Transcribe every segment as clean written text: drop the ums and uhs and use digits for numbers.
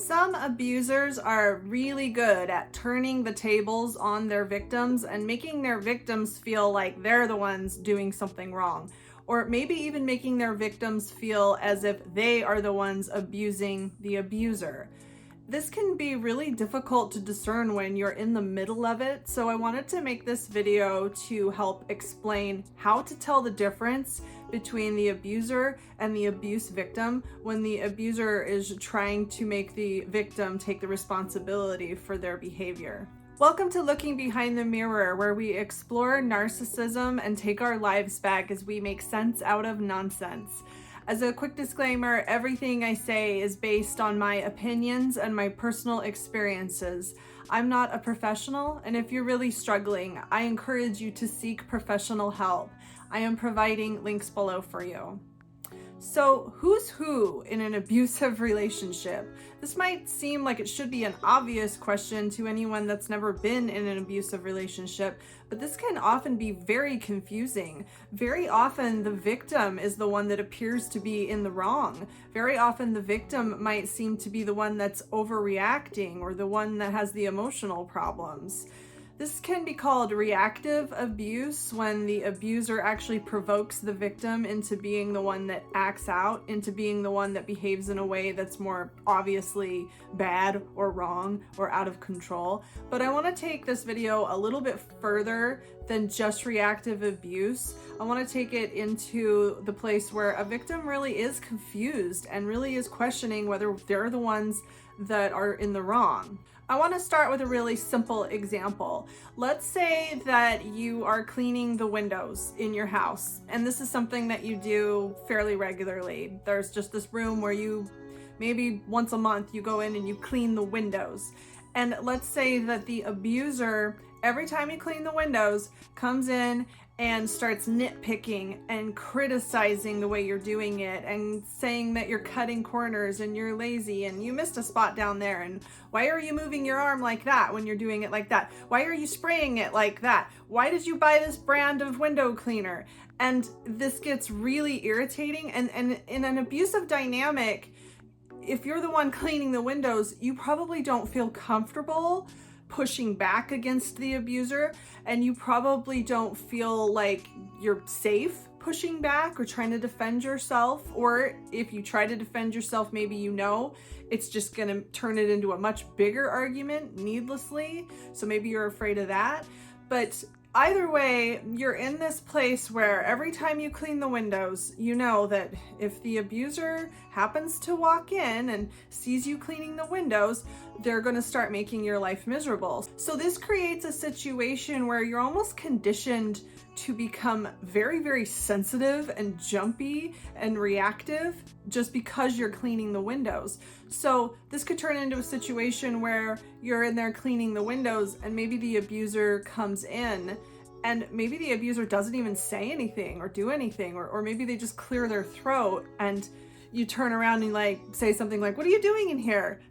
Some abusers are really good at turning the tables on their victims and making their victims feel like they're the ones doing something wrong, or maybe even making their victims feel as if they are the ones abusing the abuser. This can be really difficult to discern when you're in the middle of it, so I wanted to make this video to help explain how to tell the difference between the abuser and the abuse victim when the abuser is trying to make the victim take the responsibility for their behavior. Welcome to Looking Behind the Mirror, where we explore narcissism and take our lives back as we make sense out of nonsense. As a quick disclaimer, everything I say is based on my opinions and my personal experiences. I'm not a professional, and if you're really struggling, I encourage you to seek professional help. I am providing links below for you. So, who's who in an abusive relationship? This might seem like it should be an obvious question to anyone that's never been in an abusive relationship, but this can often be very confusing. Very often, the victim is the one that appears to be in the wrong. Very often, the victim might seem to be the one that's overreacting or the one that has the emotional problems. This can be called reactive abuse, when the abuser actually provokes the victim into being the one that acts out, into being the one that behaves in a way that's more obviously bad or wrong or out of control. But I want to take this video a little bit further than just reactive abuse. I want to take it into the place where a victim really is confused and really is questioning whether they're the ones that are in the wrong. I want to start with a really simple example. Let's say that you are cleaning the windows in your house, and this is something that you do fairly regularly. There's just this room where you, maybe once a month, you go in and you clean the windows. And let's say that the abuser, every time you clean the windows, comes in and starts nitpicking and criticizing the way you're doing it and saying that you're cutting corners and you're lazy and you missed a spot down there, and why are you moving your arm like that when you're doing it like that? Why are you spraying it like that? Why did you buy this brand of window cleaner? And this gets really irritating, and in an abusive dynamic, if you're the one cleaning the windows, you probably don't feel comfortable pushing back against the abuser, and you probably don't feel like you're safe pushing back or trying to defend yourself. Or if you try to defend yourself, maybe you know it's just going to turn it into a much bigger argument needlessly, so maybe you're afraid of that. But either way, you're in this place where every time you clean the windows, you know that if the abuser happens to walk in and sees you cleaning the windows, they're going to start making your life miserable. So this creates a situation where you're almost conditioned to become very, very sensitive and jumpy and reactive just because you're cleaning the windows. So this could turn into a situation where you're in there cleaning the windows and maybe the abuser comes in and maybe the abuser doesn't even say anything or do anything, or maybe they just clear their throat and you turn around and like say something like, "What are you doing in here?"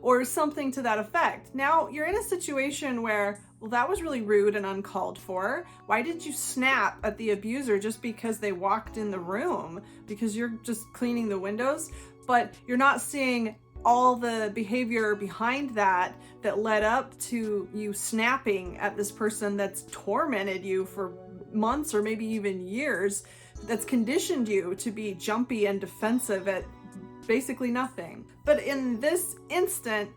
or something to that effect. Now you're in a situation where, well, that was really rude and uncalled for. Why did you snap at the abuser just because they walked in the room? Because you're just cleaning the windows, but you're not seeing all the behavior behind that led up to you snapping at this person that's tormented you for months or maybe even years, that's conditioned you to be jumpy and defensive at basically nothing. But in this instant,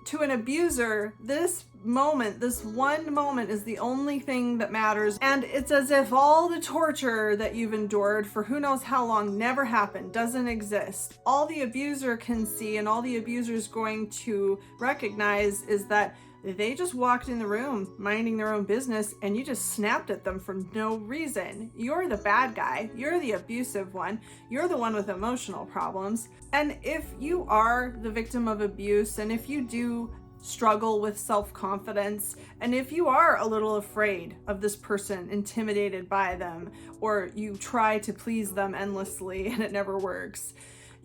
to an abuser, this moment, this one moment is the only thing that matters. And it's as if all the torture that you've endured for who knows how long never happened, doesn't exist. All the abuser can see and all the abuser's going to recognize is that they just walked in the room minding their own business and you just snapped at them for no reason. You're the bad guy. You're the abusive one. You're the one with emotional problems. And if you are the victim of abuse, and if you do struggle with self-confidence, and if you are a little afraid of this person, intimidated by them, or you try to please them endlessly and it never works,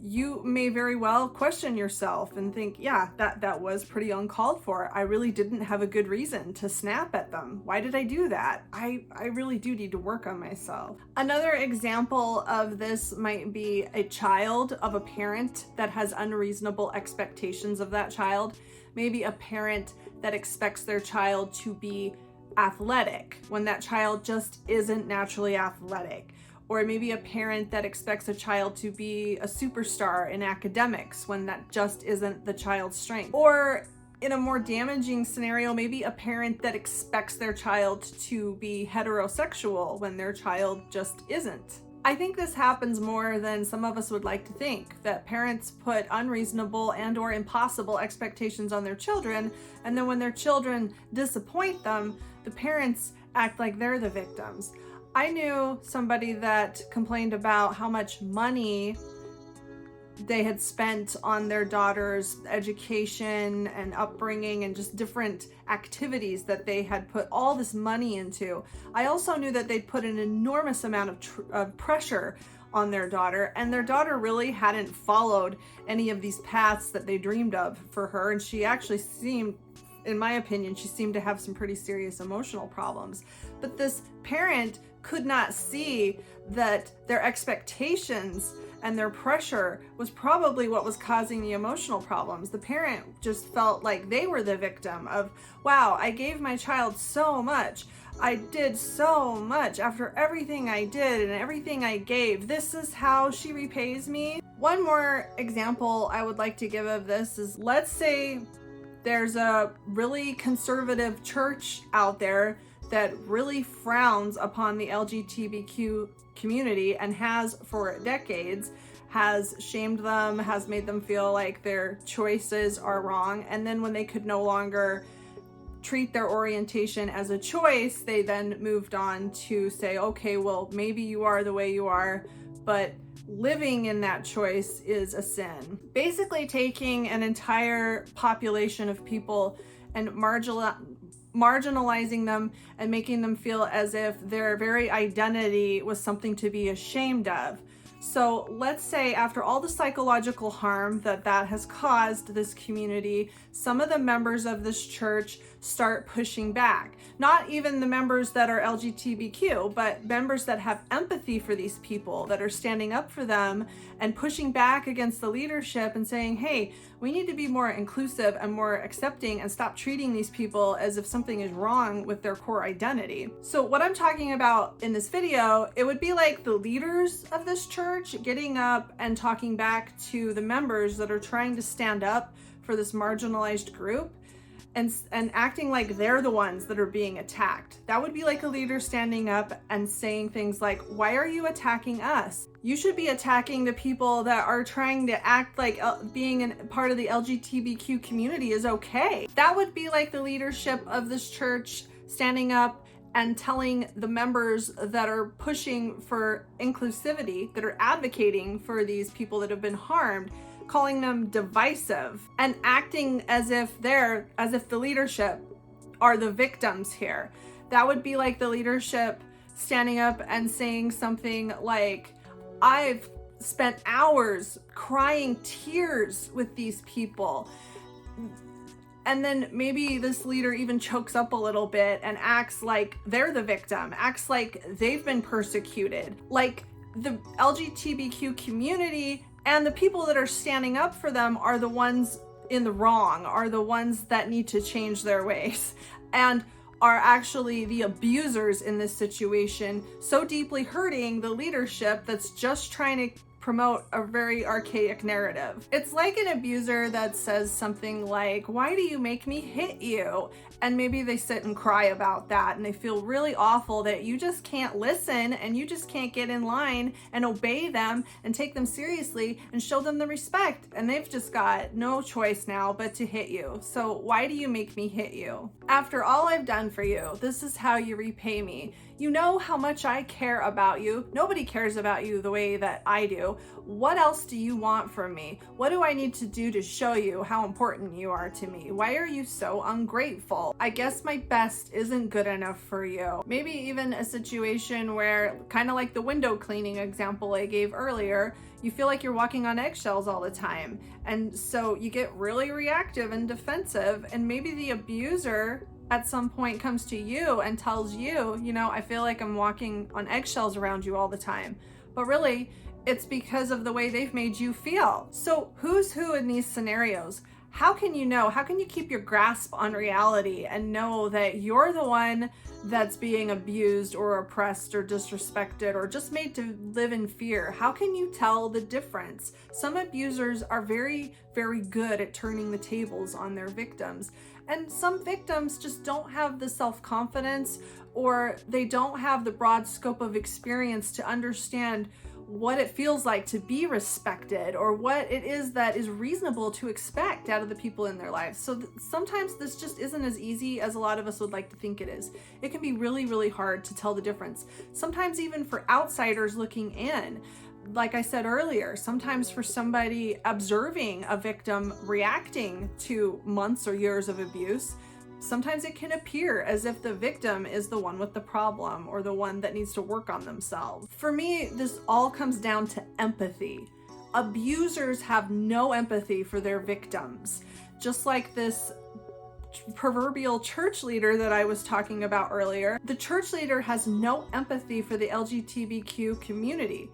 you may very well question yourself and think, yeah, that was pretty uncalled for. I really didn't have a good reason to snap at them. Why did I do that? I really do need to work on myself. Another example of this might be a child of a parent that has unreasonable expectations of that child. Maybe a parent that expects their child to be athletic when that child just isn't naturally athletic. Or maybe a parent that expects a child to be a superstar in academics when that just isn't the child's strength. Or in a more damaging scenario, maybe a parent that expects their child to be heterosexual when their child just isn't. I think this happens more than some of us would like to think, that parents put unreasonable and or impossible expectations on their children, and then when their children disappoint them, the parents act like they're the victims. I knew somebody that complained about how much money they had spent on their daughter's education and upbringing and just different activities that they had put all this money into. I also knew that they'd put an enormous amount of pressure on their daughter, and their daughter really hadn't followed any of these paths that they dreamed of for her, and she actually seemed, in my opinion, she seemed to have some pretty serious emotional problems. But this parent could not see that their expectations and their pressure was probably what was causing the emotional problems. The parent just felt like they were the victim of, wow, I gave my child so much. I did so much after everything I did and everything I gave. This is how she repays me. One more example I would like to give of this is, let's say there's a really conservative church out there that really frowns upon the LGBTQ community and has for decades, has shamed them, has made them feel like their choices are wrong. And then when they could no longer treat their orientation as a choice, they then moved on to say, okay, well, maybe you are the way you are, but living in that choice is a sin. Basically taking an entire population of people and marginalizing them and making them feel as if their very identity was something to be ashamed of. So let's say after all the psychological harm that has caused this community, some of the members of this church start pushing back. Not even the members that are LGBTQ, but members that have empathy for these people, that are standing up for them and pushing back against the leadership and saying, hey, we need to be more inclusive and more accepting and stop treating these people as if something is wrong with their core identity. So what I'm talking about in this video, it would be like the leaders of this church getting up and talking back to the members that are trying to stand up for this marginalized group and acting like they're the ones that are being attacked. That would be like a leader standing up and saying things like, why are you attacking us? You should be attacking the people that are trying to act like being a part of the LGBTQ community is okay. That would be like the leadership of this church standing up and telling the members that are pushing for inclusivity, that are advocating for these people that have been harmed, calling them divisive and acting as if the leadership are the victims here. That would be like the leadership standing up and saying something like, I've spent hours crying tears with these people. And then maybe this leader even chokes up a little bit and acts like they're the victim, acts like they've been persecuted, like the LGBTQ community and the people that are standing up for them are the ones in the wrong, are the ones that need to change their ways, and are actually the abusers in this situation, so deeply hurting the leadership that's just trying to promote a very archaic narrative. It's like an abuser that says something like, why do you make me hit you? And maybe they sit and cry about that and they feel really awful that you just can't listen and you just can't get in line and obey them and take them seriously and show them the respect. And they've just got no choice now but to hit you. So why do you make me hit you? After all I've done for you, this is how you repay me. You know how much I care about you. Nobody cares about you the way that I do. you? What else do you want from me? What do I need to do to show you how important you are to me? Why are you so ungrateful? I guess my best isn't good enough for you. Maybe even a situation where, kind of like the window cleaning example I gave earlier, you feel like you're walking on eggshells all the time. And so you get really reactive and defensive, and maybe the abuser at some point comes to you and tells you, I feel like I'm walking on eggshells around you all the time. But really, it's because of the way they've made you feel. So who's who in these scenarios? How can you know? How can you keep your grasp on reality and know that you're the one that's being abused or oppressed or disrespected or just made to live in fear? How can you tell the difference? Some abusers are very, very good at turning the tables on their victims. And some victims just don't have the self-confidence, or they don't have the broad scope of experience to understand what it feels like to be respected, or what it is that is reasonable to expect out of the people in their lives. So sometimes this just isn't as easy as a lot of us would like to think it is. It can be really, really hard to tell the difference. Sometimes even for outsiders looking in. Like I said earlier, sometimes for somebody observing a victim reacting to months or years of abuse, sometimes it can appear as if the victim is the one with the problem or the one that needs to work on themselves. For me, this all comes down to empathy. Abusers have no empathy for their victims. Just like this proverbial church leader that I was talking about earlier, the church leader has no empathy for the LGBTQ community.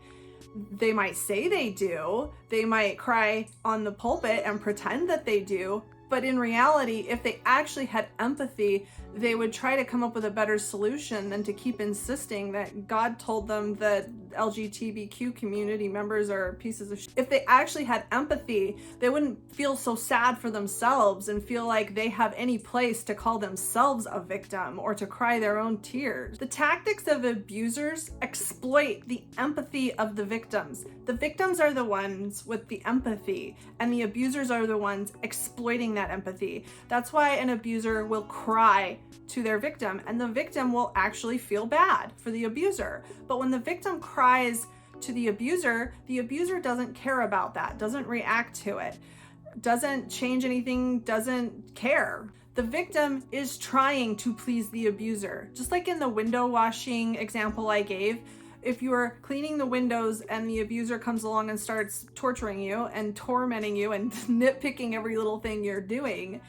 They might say they do, they might cry on the pulpit and pretend that they do, but in reality, if they actually had empathy, they would try to come up with a better solution than to keep insisting that God told them that LGBTQ community members are pieces of shit. If they actually had empathy, they wouldn't feel so sad for themselves and feel like they have any place to call themselves a victim or to cry their own tears. The tactics of abusers exploit the empathy of the victims. The victims are the ones with the empathy, and the abusers are the ones exploiting that empathy. That's why an abuser will cry to their victim, and the victim will actually feel bad for the abuser. But when the victim cries to the abuser doesn't care about that, doesn't react to it, doesn't change anything, doesn't care. The victim is trying to please the abuser. Just like in the window washing example I gave, if you're cleaning the windows and the abuser comes along and starts torturing you and tormenting you and nitpicking every little thing you're doing,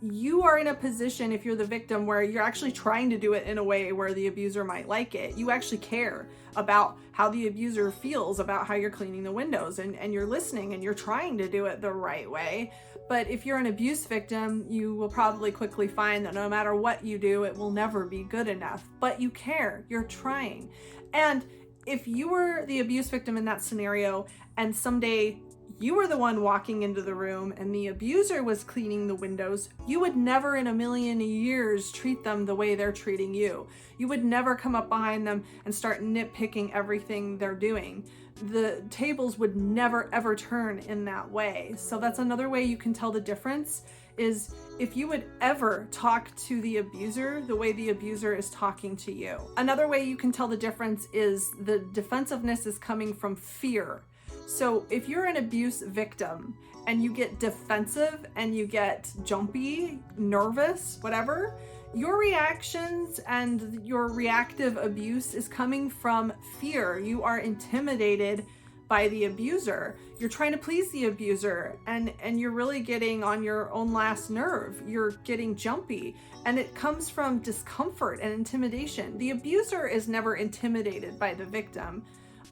you are in a position, if you're the victim, where you're actually trying to do it in a way where the abuser might like it. You actually care about how the abuser feels about how you're cleaning the windows, and you're listening and you're trying to do it the right way. But if you're an abuse victim, you will probably quickly find that no matter what you do, it will never be good enough. But you care, you're trying. And if you were the abuse victim in that scenario, and someday you were the one walking into the room and the abuser was cleaning the windows, you would never in a million years treat them the way they're treating you. You would never come up behind them and start nitpicking everything they're doing. The tables would never ever turn in that way. So that's another way you can tell the difference, is if you would ever talk to the abuser the way the abuser is talking to you. Another way you can tell the difference is the defensiveness is coming from fear. So if you're an abuse victim and you get defensive and you get jumpy, nervous, whatever, your reactions and your reactive abuse is coming from fear. You are intimidated by the abuser. You're trying to please the abuser, and you're really getting on your own last nerve. You're getting jumpy, and it comes from discomfort and intimidation. The abuser is never intimidated by the victim,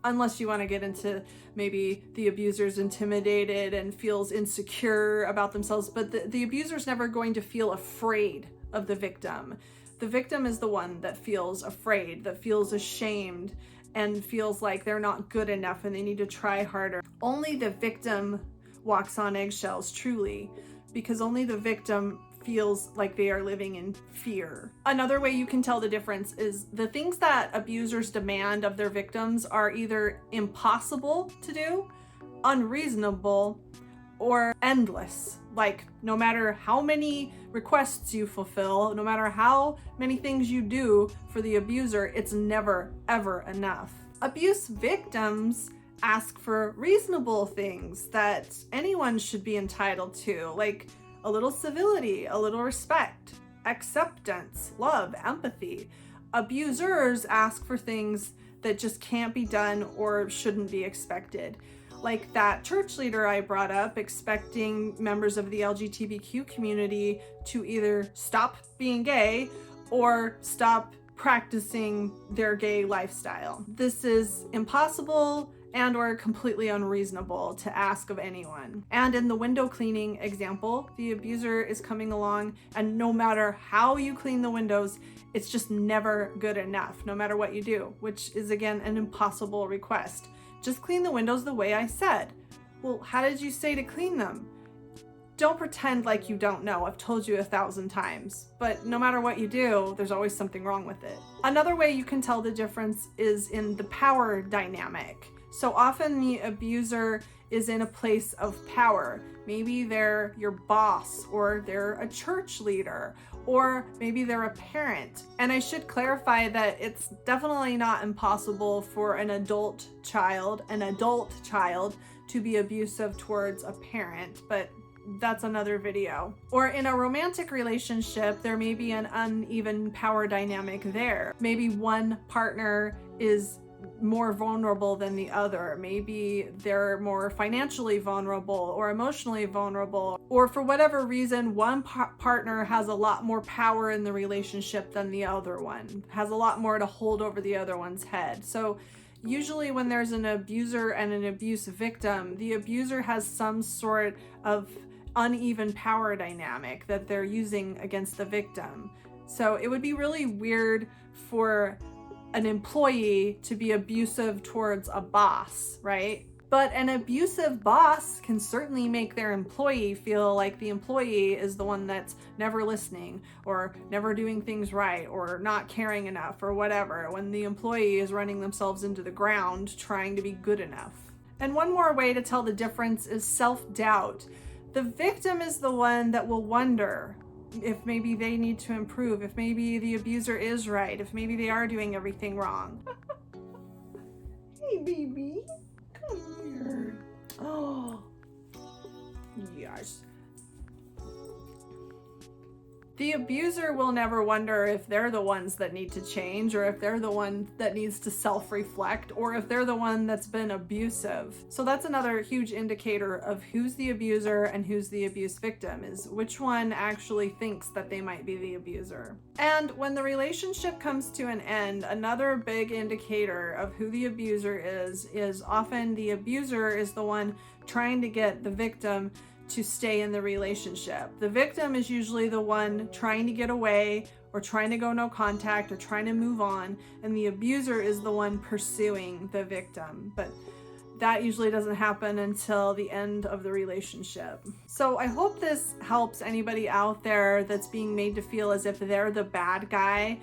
unless you want to get into maybe the abuser's intimidated and feels insecure about themselves, but the abuser's never going to feel afraid of the victim. The victim is the one that feels afraid, that feels ashamed, and feels like they're not good enough and they need to try harder. Only the victim walks on eggshells, truly, because only the victim feels like they are living in fear. Another way you can tell the difference is the things that abusers demand of their victims are either impossible to do, unreasonable, or endless. Like, no matter how many requests you fulfill, no matter how many things you do for the abuser, it's never, ever enough. Abuse victims ask for reasonable things that anyone should be entitled to, like a little civility, a little respect, acceptance, love, empathy. Abusers ask for things that just can't be done or shouldn't be expected. Like that church leader I brought up, expecting members of the LGBTQ community to either stop being gay or stop practicing their gay lifestyle. This is impossible and or completely unreasonable to ask of anyone. And in the window cleaning example, the abuser is coming along, and no matter how you clean the windows, it's just never good enough, no matter what you do, which is again an impossible request. Just clean the windows the way I said. Well, how did you say to clean them? Don't pretend like you don't know. I've told you 1,000 times. But no matter what you do, there's always something wrong with it. Another way you can tell the difference is in the power dynamic. So often the abuser is in a place of power. Maybe they're your boss, or they're a church leader, or maybe they're a parent. And I should clarify that it's definitely not impossible for an adult child to be abusive towards a parent, but that's another video. Or in a romantic relationship, there may be an uneven power dynamic there. Maybe one partner is more vulnerable than the other. Maybe they're more financially vulnerable or emotionally vulnerable, or for whatever reason, one partner has a lot more power in the relationship than the other one, has a lot more to hold over the other one's head. So usually when there's an abuser and an abuse victim, the abuser has some sort of uneven power dynamic that they're using against the victim. So it would be really weird for an employee to be abusive towards a boss, right? But an abusive boss can certainly make their employee feel like the employee is the one that's never listening, or never doing things right, or not caring enough, or whatever, when the employee is running themselves into the ground trying to be good enough. And one more way to tell the difference is self-doubt. The victim is the one that will wonder if maybe they need to improve, if maybe the abuser is right, if maybe they are doing everything wrong. Hey, baby, come here. Oh, yes. The abuser will never wonder if they're the ones that need to change, or if they're the one that needs to self-reflect, or if they're the one that's been abusive. So that's another huge indicator of who's the abuser and who's the abuse victim, is which one actually thinks that they might be the abuser. And when the relationship comes to an end, another big indicator of who the abuser is often the abuser is the one trying to get the victim to stay in the relationship. The victim is usually the one trying to get away, or trying to go no contact, or trying to move on, and the abuser is the one pursuing the victim. But that usually doesn't happen until the end of the relationship. So I hope this helps anybody out there that's being made to feel as if they're the bad guy,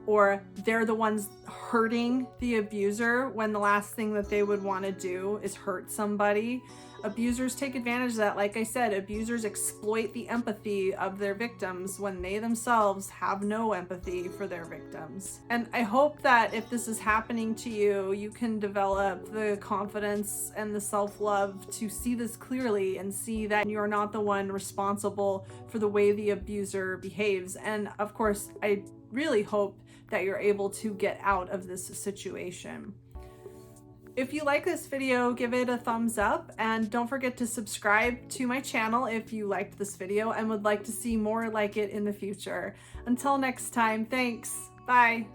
or they're the ones hurting the abuser, when the last thing that they would want to do is hurt somebody. Abusers take advantage of that. Like I said, abusers exploit the empathy of their victims when they themselves have no empathy for their victims. And I hope that if this is happening to you, you can develop the confidence and the self-love to see this clearly and see that you're not the one responsible for the way the abuser behaves. And of course, I really hope that you're able to get out of this situation. If you like this video, give it a thumbs up, and don't forget to subscribe to my channel if you liked this video and would like to see more like it in the future. Until next time, thanks. Bye.